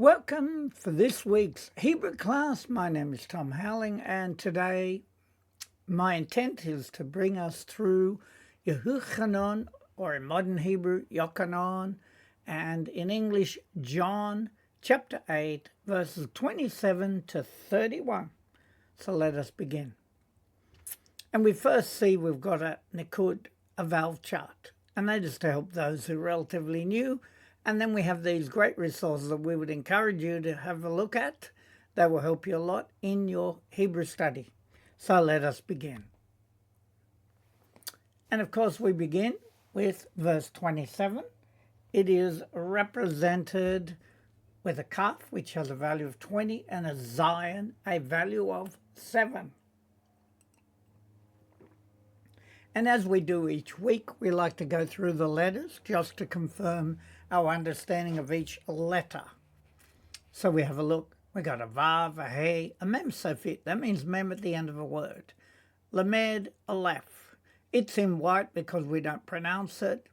Welcome for this week's Hebrew class. My name is Tom Howling, and today my intent is to bring us through Yehuchanan, or in modern Hebrew, Yochanan, and in English, John chapter 8, verses 27 to 31. So let us begin. And we first see we've got a Nikud, a valve chart, and that is to help those who are relatively new. And then we have these great resources that we would encourage you to have a look at. They will help you a lot in your Hebrew study. So let us begin. And of course we begin with verse 27. It is represented with a kaf, which has a value of 20, and a zion, a value of 7. And as we do each week, we like to go through the letters just to confirm our understanding of each letter. So we have a look. We got a vav, a hey, a mem sofit. That means mem at the end of a word. Lamed, aleph. It's in white because we don't pronounce it.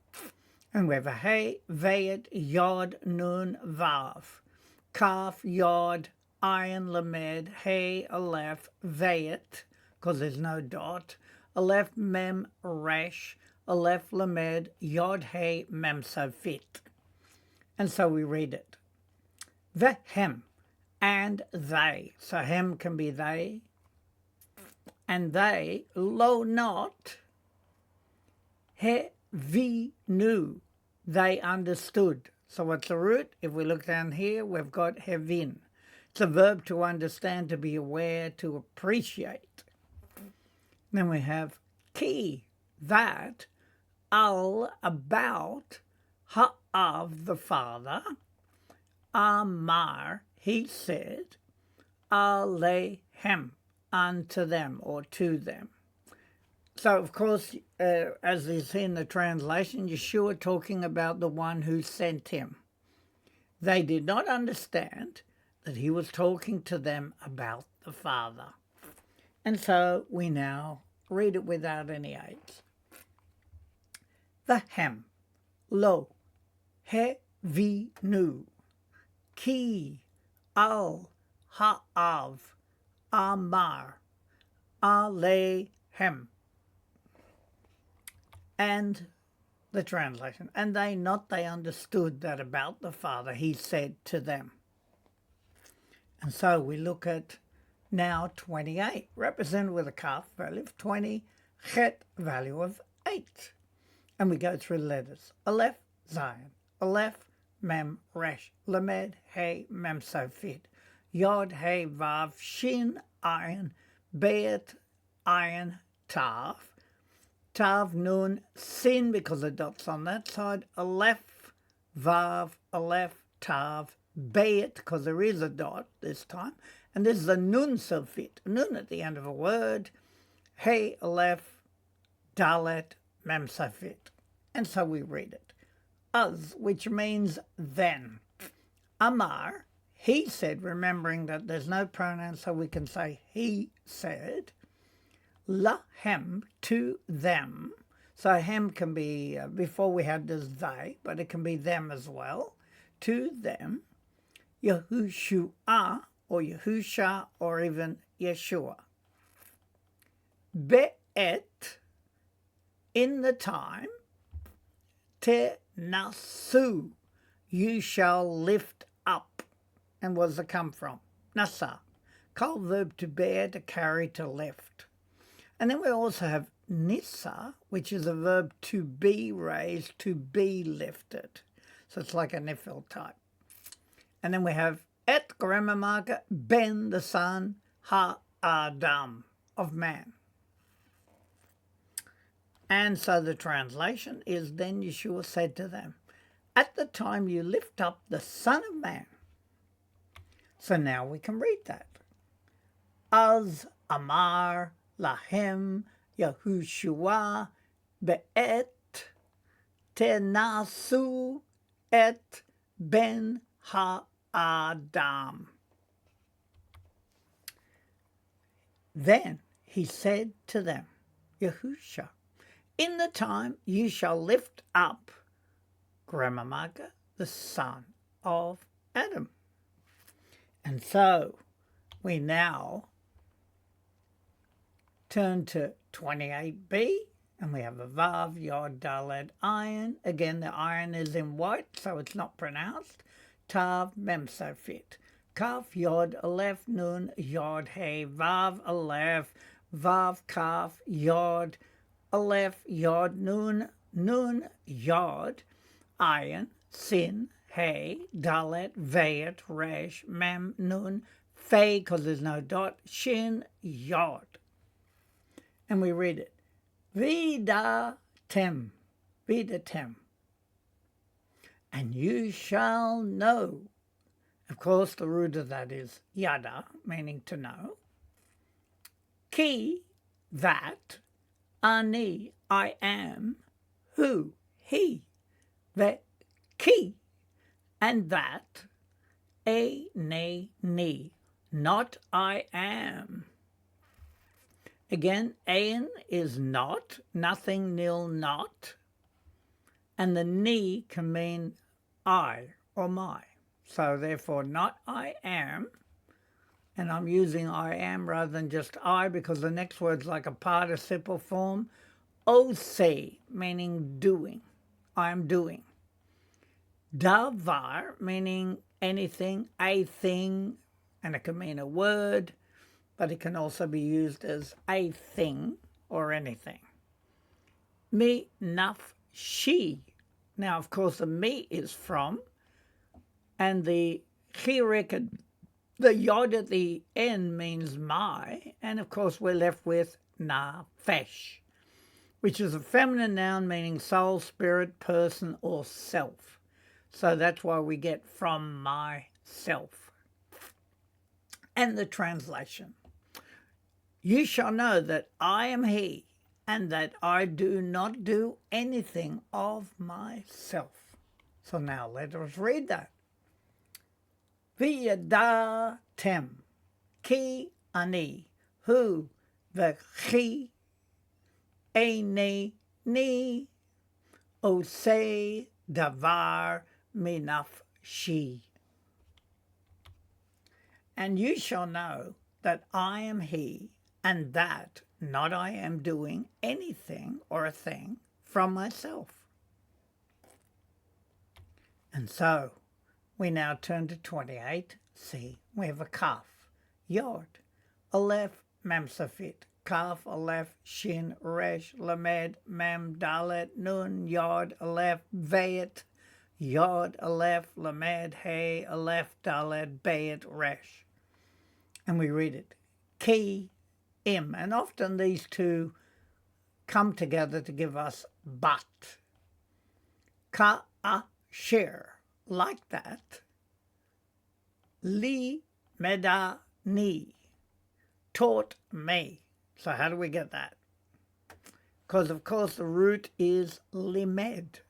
And we have a hey, vayet, yod, nun, vav. Kaf, yod, ayin, lamed, hey, aleph, vayet, because there's no dot. Aleph, mem, resh, aleph, lamed, yod, hey, mem sofit. And so we read it. Vehem, and they. So hem can be they. And they, lo not, he, vi, nu. They understood. So what's the root? If we look down here, we've got hevin. It's a verb to understand, to be aware, to appreciate. Then we have ki, that, al, about, ha'av, the father, amar, he said, alehem, unto them, or to them. So, of course, as you see in the translation, Yeshua talking about the one who sent him. They did not understand that he was talking to them about the Father. And so we now read it without any aids. Vahem, lo, he, vi, nu, ki, al, ha'av, amar, alehem. And the translation, and they understood that about the Father, he said to them. And so we look at now 28, represented with a kaf, value of 20, chet, value of 8. And we go through the letters. Aleph, zion. Aleph, mem, resh. Lamed, hey, mem, sofit. Yod, hey, vav, shin, ayin. Bet, ayin, tav. Tav, nun, sin, because the dot's on that side. Aleph, vav, aleph, tav. Bet, because there is a dot this time. And this is a nun sofit, nun at the end of a word, hey, aleph, dalet, mem sofit. And so we read it. Az, which means then. Amar, he said, remembering that there's no pronoun, so we can say he said. Lahem, to them. So hem can be, before we had this they, but it can be them as well. To them, Yehushua, or Yehusha, or even Yeshua. Be'et, in the time, te nasu, you shall lift up. And what does it come from? Nasa, called verb to bear, to carry, to lift. And then we also have nisa, which is a verb to be raised, to be lifted. So it's like a nifil type. And then we have et, grammar marker, ben, the son, ha-adam, of man. And so the translation is, then Yeshua said to them, at the time you lift up the Son of Man. So now we can read that. Az amar lahem Yahushua be'et tenasu et ben ha-adam. Then he said to them, Yahusha, in the time you shall lift up, grammar marker, the son of Adam. And so we now turn to 28b, and we have a Vav, Yod, Dalet, Ayin. Again, the Ayin is in white, so it's not pronounced. Tav, Mem Sofit. Kaf, Yod, Aleph, Nun, Yod, Hey, Vav, Aleph, Vav, Kaf, Yod, Aleph, Yod, Nun, Nun, Yod, Ayin, Sin, Hey, Dalet, Vayet, Resh, Mem, Nun, Fei, because there's no dot, Shin, Yod. And we read it. Vidatem, vidatem. And you shall know. Of course, the root of that is yada, meaning to know. Ki, that. Ani, I am. Who, he. Ve, ki, and that. A, ne, ni. Not I am. Again, ain is not, nothing, nil, not. And the ni can mean I or my. So therefore, not I am. And I'm using I am rather than just I because the next word's like a participle form. Ose, meaning doing. I am doing. Davar, meaning anything, a thing, and it can mean a word, but it can also be used as a thing or anything. Me, naf, she. Now, of course, the me is from, and the chirik, the yod at the end means my, and of course we're left with nafesh, which is a feminine noun meaning soul, spirit, person, or self. So that's why we get from myself. And the translation. You shall know that I am he, and that I do not do anything of myself. So now let us read that. V'yadatem ki ani hu v'chi eini ni osei davar minafshi. And you shall know that I am he, and that not I am doing anything or a thing from myself. And so we now turn to 28c. We have a kaf, yod, aleph, mem safit, kaf, aleph, shin, resh, lamed, mem, dalet, nun, yod, aleph, vayet, yod, aleph, lamed, hey, aleph, dalet, bayet, resh. And we read it, ki, im. And often these two come together to give us but. Ka, a, share. Like that. Li, meda, ni. Taught me. So how do we get that? Because, of course, the root is limed.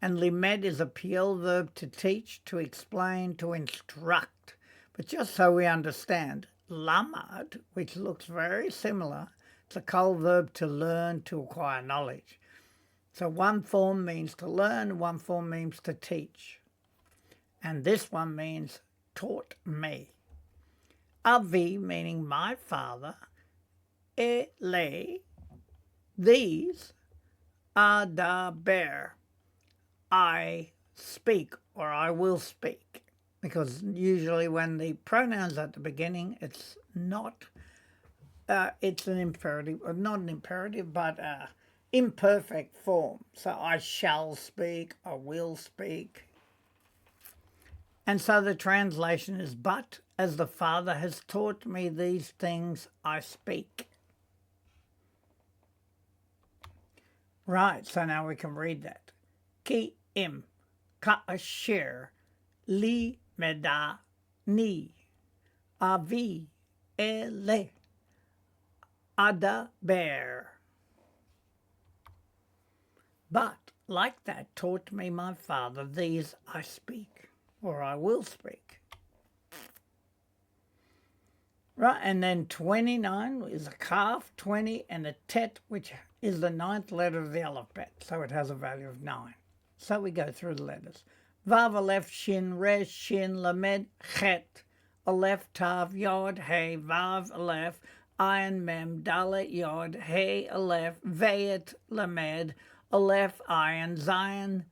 And limed is a PL verb to teach, to explain, to instruct. But just so we understand, lamad, which looks very similar, it's a kol verb to learn, to acquire knowledge. So one form means to learn, one form means to teach. And this one means taught me. Avi, meaning my father. Ele, these. Adaber, I speak or I will speak. Because usually when the pronoun's at the beginning, it's not, it's an imperative, or not an imperative, but imperfect form. So I shall speak, I will speak. And so the translation is, but as the Father has taught me these things, I speak. Right, so now we can read that. Ki im ka'asher li meda ni avi ele adaber. But like that taught me my Father, these I speak, or I will speak. Right, and then 29 is a kaf, 20, and a tet, which is the 9th letter of the alphabet, so it has a value of 9. So we go through the letters. Vav, aleph, shin, resh, shin, lamed, chet, Aleph, Tav, Yod, Hey, Vav, Aleph, Ayin, Mem, Dalet, Yod, Hey, Aleph, Vayet, Lamed, Aleph, Ayin, Zion,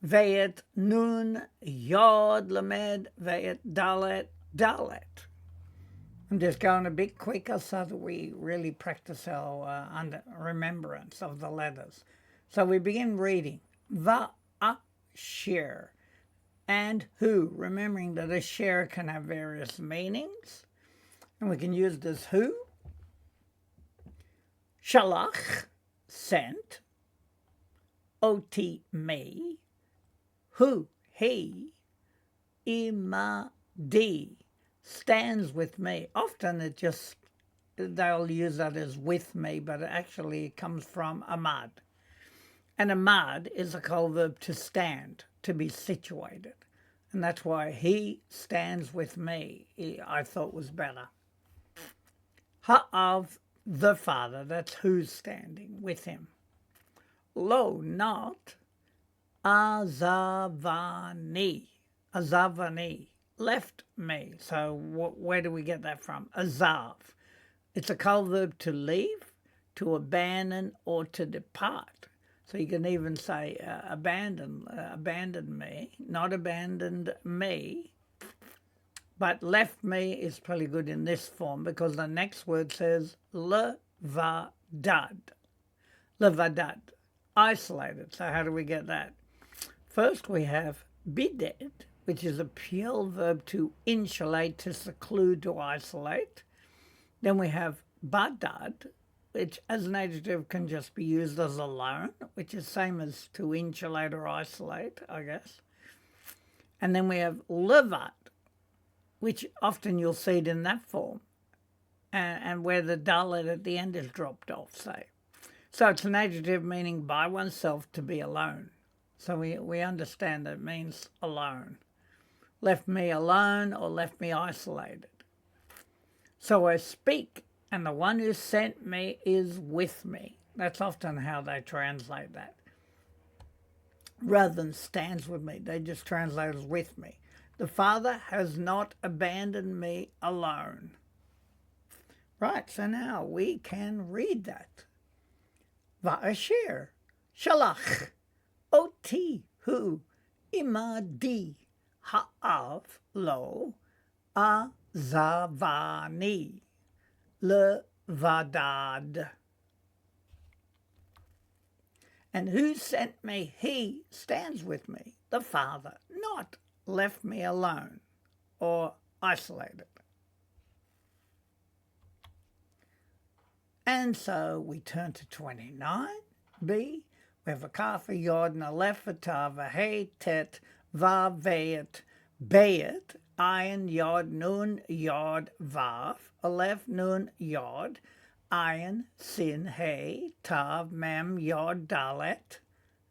Vayet, Nun, Yod, Lamed, Vayet, Dalet, Dalet. I'm just going a bit quicker so that we really practice our remembrance of the letters. So we begin reading. Va'asher. And who, remembering that a share can have various meanings. And we can use this who. Shalach, sent. Oti, me. Who, he. Imadi, stands with me. Often they'll use that as with me, but actually it comes from amad. And amad is a call verb to stand, to be situated. And that's why he stands with me, I thought was better. Ha'av, the Father, that's who's standing with him. Lo, not azavani, azavani, left me. So where do we get that from? Azav. It's a call verb to leave, to abandon, or to depart. So you can even say abandon me, not abandoned me, but left me is pretty good in this form because the next word says levadad, levadad, isolated. So how do we get that? First we have bided, which is a pure verb to insulate, to seclude, to isolate. Then we have badad, which as an adjective can just be used as alone, which is same as to insulate or isolate, I guess. And then we have levat, which often you'll see it in that form, and where the dalet at the end is dropped off, say. So it's an adjective meaning by oneself, to be alone. So we understand that it means alone. Left me alone or left me isolated. So I speak, and the one who sent me is with me. That's often how they translate that. Rather than stands with me, they just translate as with me. The Father has not abandoned me alone. Right, so now we can read that. Va'asher, shalach, oti, hu, imadi, ha'av, lo, azavani, levadad. And who sent me? He stands with me, the Father, not left me alone or isolated. And so we turn to 29b. We have a kaf, a yod, and a aleph, a tav, a hey, tet, vav, vayet, bayet, ayin, yod, nun, yod, vav, aleph, nun, yod, ayin, sin, hey, tav, mem, yod, dalet.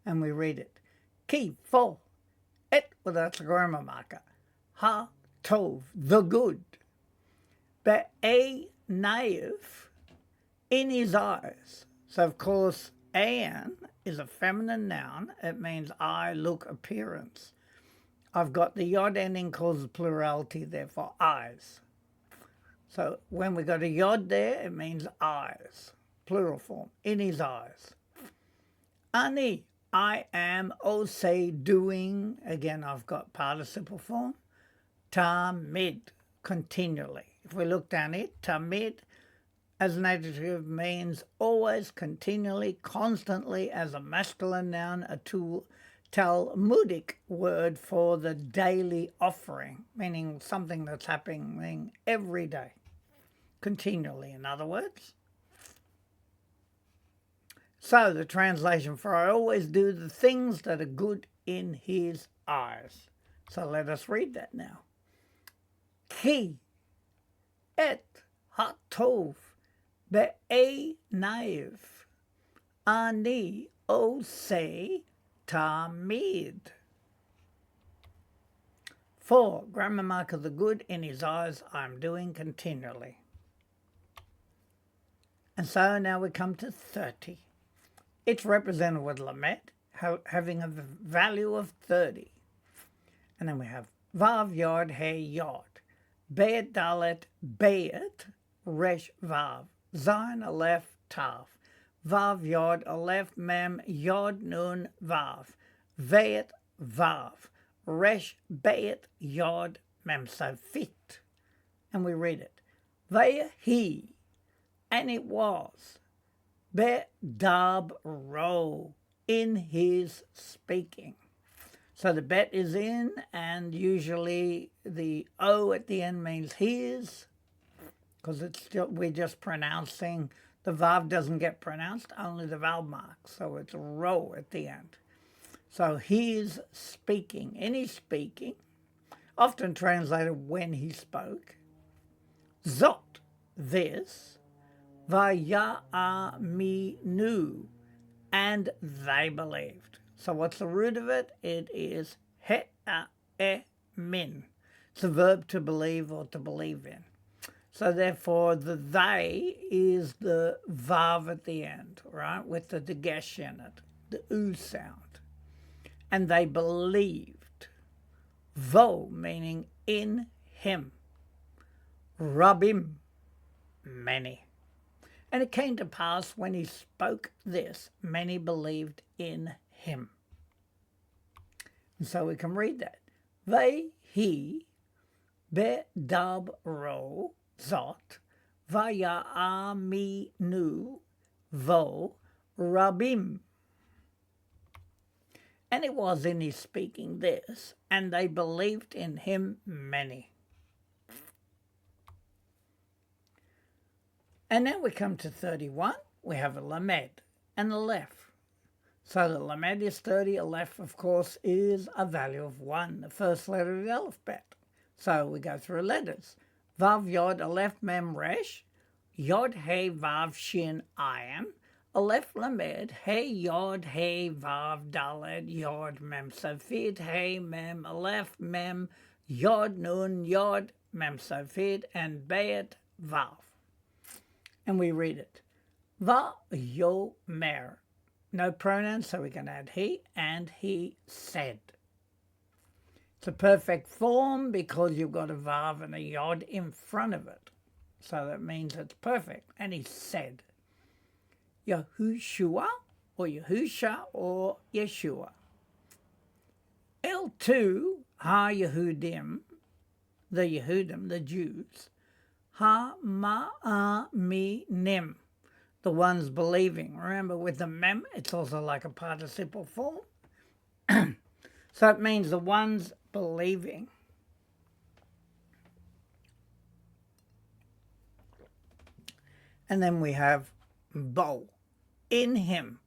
And we read it. Ki, fo, et, well, that's a grammar marker. Ha, tov, the good. Be'e, naiv, in his eyes. So, of course, ayan is a feminine noun. It means eye, look, appearance. I've got the yod ending causes plurality there for eyes. So when we got a yod there, it means eyes, plural form, in his eyes. Ani, I am, say, doing. Again, I've got participle form. Tamid, continually. If we look down it, tamid, as an adjective means always, continually, constantly, as a masculine noun, a Talmudic word for the daily offering, meaning something that's happening every day, continually, in other words. So the translation for I always do the things that are good in his eyes. So let us read that now. Ki et hatov be'einav ani osei tamid. 4. Grammar mark of the good in his eyes I am doing continually. And so now we come to 30. It's represented with lamet, having a value of 30. And then we have vav, yod, hey, yod. Bet Dalet Bet Resh Vav Zayin Aleph Tav Vav Yod Aleph Mem Yod Nun Vav Vet Vav Resh Bet Yod Mem Safit. And we read it. He, and it was, Bedab Ro, in his speaking. So the bet is in, and usually the O at the end means his, because it's still, we're just pronouncing, the vav doesn't get pronounced, only the vowel mark, so it's ro at the end. So he's speaking, in his speaking, often translated when he spoke. Zot, this, vaya'aminu, and they believed. So what's the root of it? It is he'emin. It's a verb to believe or to believe in. So therefore the they is the vav at the end, right, with the dagesh in it, the oo sound. And they believed. Vo, meaning in him. Rabim, many. And it came to pass when he spoke this, many believed in him. And so we can read that. He bedab ro zot vaya'aminu vo rabim. And it was in his speaking this, and they believed in him many. And then we come to 31, we have a lamed and a lef. So the lamed is 30, a lef, of course, is a value of 1, the first letter of the alphabet. So we go through letters. Vav yod aleph mem resh, yod he vav shin ayin, aleph lamed, he yod he vav daled, yod mem safid, he mem aleph mem, yod nun yod mem safid, and bet vav. And we read it. Va yo mer. No pronouns, so we can add he, and he said. It's a perfect form because you've got a vav and a yod in front of it. So that means it's perfect. And he said. Yahushua, or Yahusha, or Yeshua. L2, ha Yehudim, the Yehudim, the Jews. Ha-ma-a-mi-nim, the ones believing. Remember, with the mem, it's also like a participle form. So it means the ones believing. And then we have bo, in him.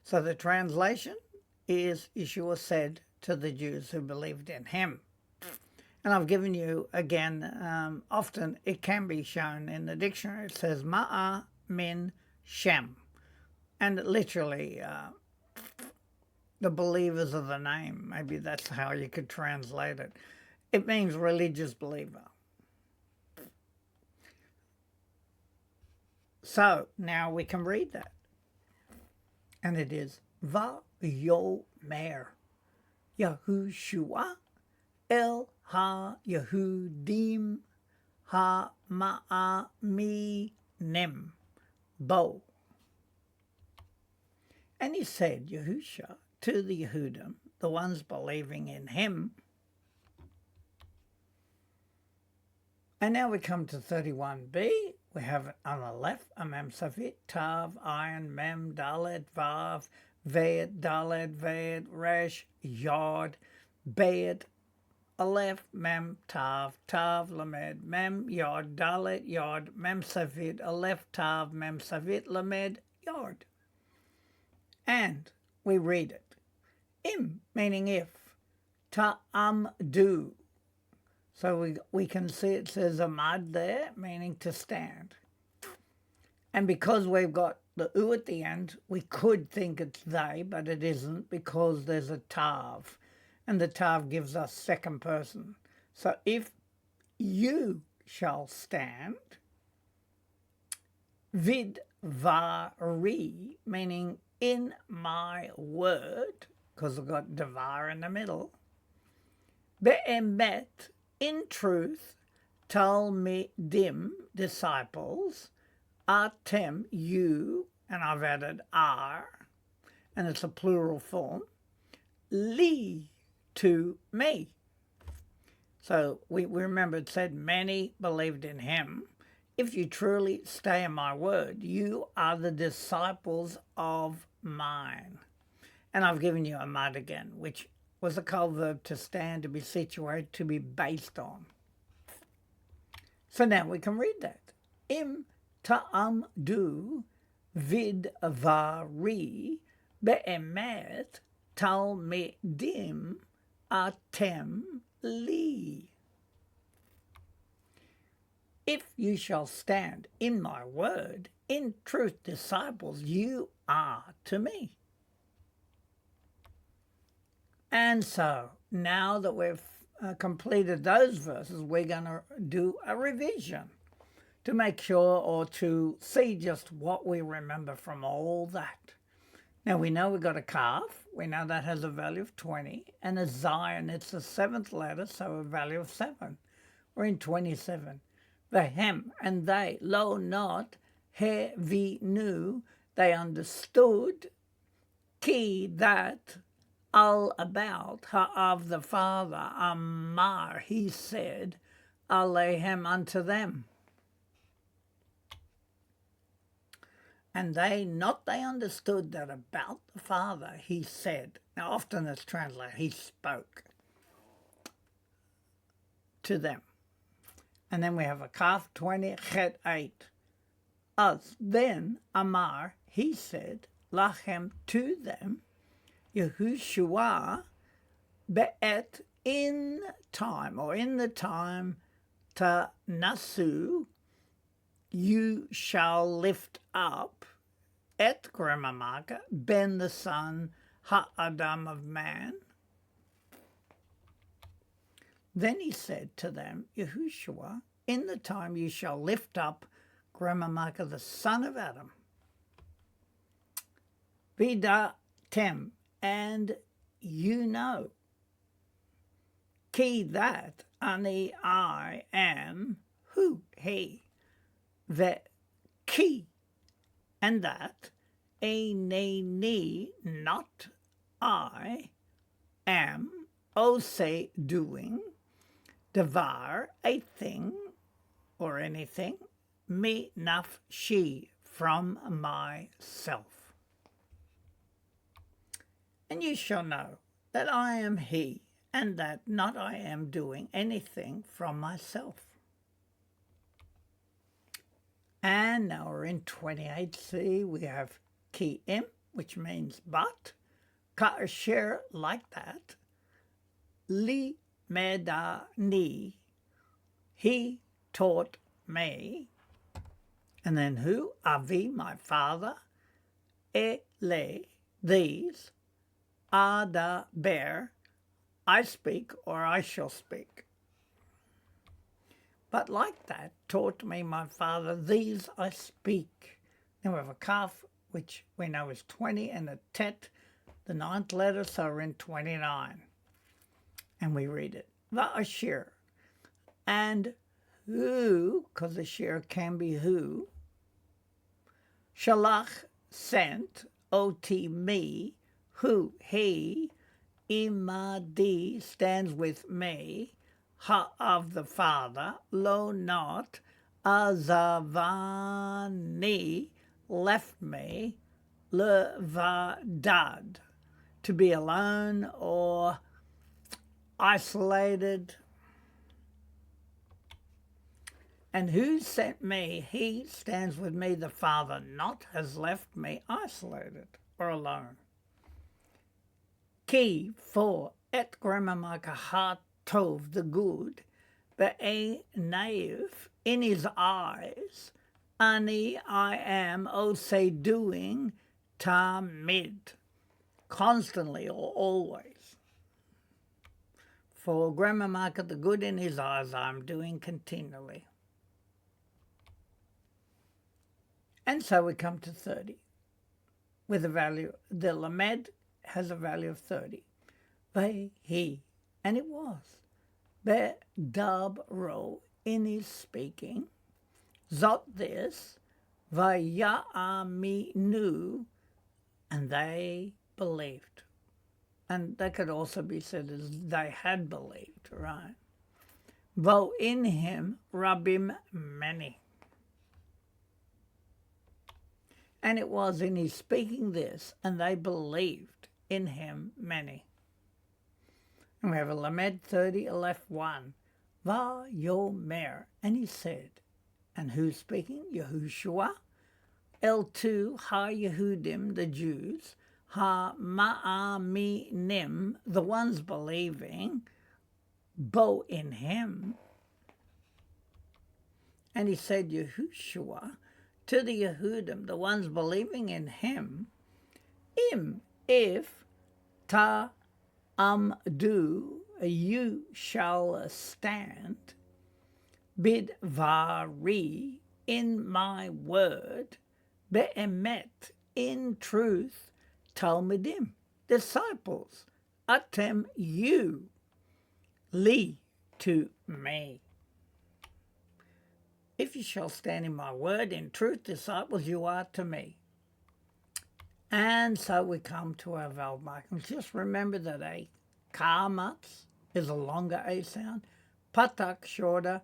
So the translation is Yeshua said to the Jews who believed in him. And I've given you, again, often it can be shown in the dictionary. It says ma'a min shem. And literally, the believers of the name. Maybe that's how you could translate it. It means religious believer. So now we can read that. And it is Va-yo-mer Yahushua El Ha-Yehudim Ha-Ma'aminim Bo. And he said, Yahusha, to the Yehudim, the ones believing in him. And now we come to 31b. We have on the left a mem safit, tav, ayin, mem, dalet, vav, vet, dalet, vet, resh, yod, bet, aleph, mem, tav, tav, lamed, mem, yod, dalet, yod, mem safit, aleph, tav, mem safit, lamed, yod. And we read it. Im, meaning if. Ta'amdu. So we can see it says amad there, meaning to stand. And because we've got the u at the end, we could think it's they, but it isn't because there's a tav. And the tav gives us second person. So if you shall stand, vid vari, meaning in my word, because we've got davar in the middle, Be'emet, in truth, talmidim, disciples, atem, you, and I've added are, and it's a plural form, li, to me. So we remember it said, many believed in him. If you truly stay in my word, you are the disciples of mine. And I've given you a mud again, which was a called verb to stand, to be situated, to be based on. So now we can read that. Im ta'amdu vid vari be'emet talmidim atem li. If you shall stand in my word, in truth, disciples, you are to me. And so, now that we've completed those verses, we're going to do a revision to make sure or to see just what we remember from all that. Now, we know we've got a calf. We know that has a value of 20. And a Zion, it's the seventh letter, so a value of 7. We're in 27. The hem and they, lo not, he vi nu, they understood, ki that, all about, of the Father, amar, he said, alehem unto them. And they understood that about the Father, he said. Now often it's translated, he spoke to them. And then we have a kaf 20, chet 8. Us, then, amar, he said, lachem, to them, Yahushua, be'et, in time, or in the time, ta nasu, you shall lift up, et grammar marker, ben the son, ha-adam of man. Then he said to them, Yahushua, in the time you shall lift up, grammar marker, the son of Adam. Vida tem, and you know, ki that, ani, I am, who, he, the ki, and that, ni, not I, am, say, doing, devar, a thing, or anything, me, naf, she, from myself. And you shall know that I am he, and that not I am doing anything from myself. And now we're in 28c, we have ki im, which means but, ka'asher, like that, li medani, he taught me, and then who? Avi, my father, ele, these, ada, bear, I speak or I shall speak. But like that, taught me my father, these I speak. Then we have a kaf, which we know is 20, and a tet, the 9th letter, so we're in 29. And we read it. Va'ashir, and who, because the shir can be who, shalach, sent, ot, me, who, he, imadi, stands with me, ha, of the Father, lo, not, azavani, left me, levadad, to be alone or isolated. And who sent me? He stands with me, the Father, not has left me isolated or alone. Ki, for, et grammar heart tov, the good, be'e naive, in his eyes, ani, I am, say, doing, tamid, constantly or always. For grammar marker, the good in his eyes, I'm doing continually. And so we come to 30 with a value, the lamed has a value of 30. He, and it was. bedabro, in his speaking, zot this, vayaminu, and they believed. And that could also be said as they had believed, right? Vo in him rabim many. And it was in his speaking this, and they believed in him many. And we have a Lamed 30, Aleph 1. Va yomer, and he said, and who's speaking? Yahushua. L2, ha Yehudim, the Jews. Ha ma'aminim, the ones believing. Bo in him. And he said, Yahushua, to the Yehudim, the ones believing in him, if ta amdu, you shall stand, bidvari, in my word, be'emet, in truth, talmidim, disciples, atem, you, li, to me. If you shall stand in my word, in truth, disciples, you are to me. And so we come to our vowel markings. Just remember that a kamatz is a longer A sound, patak shorter,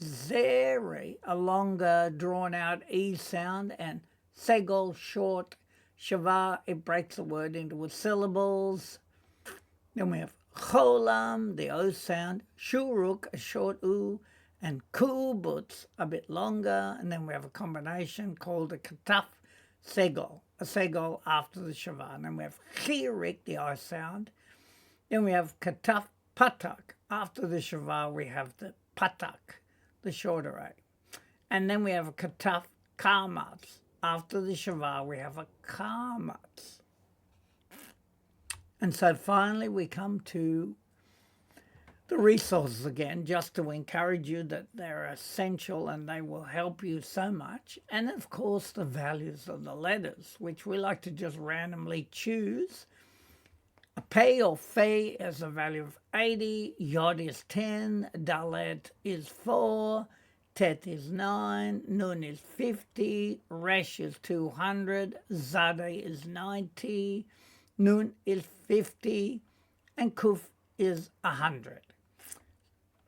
zeri a longer drawn out E sound, and segol short, shava, it breaks the word into its syllables. Then we have cholam, the O sound, shuruk, a short U, and kubutz, a bit longer, and then we have a combination called a kataf segol, a segol after the shava. And then we have chirik, the I sound. Then we have kataf patak. After the shava, we have the patak, the shorter A. And then we have a kataf kamatz. After the shava, we have a kamatz. And so finally we come to the resources again, just to encourage you that they're essential and they will help you so much. And of course, the values of the letters, which we like to just randomly choose. A pei or fei is a value of 80, yod is 10, dalet is 4, tet is 9, nun is 50, resh is 200, zade is 90, nun is 50, and kuf is 100.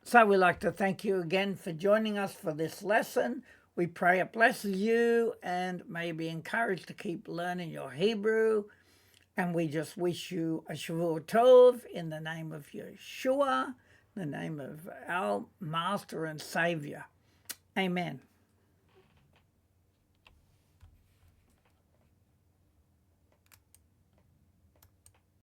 So we'd like to thank you again for joining us for this lesson. We pray it blesses you and may you be encouraged to keep learning your Hebrew. And we just wish you a Shavua Tov in the name of Yeshua, the name of our Master and Savior. Amen.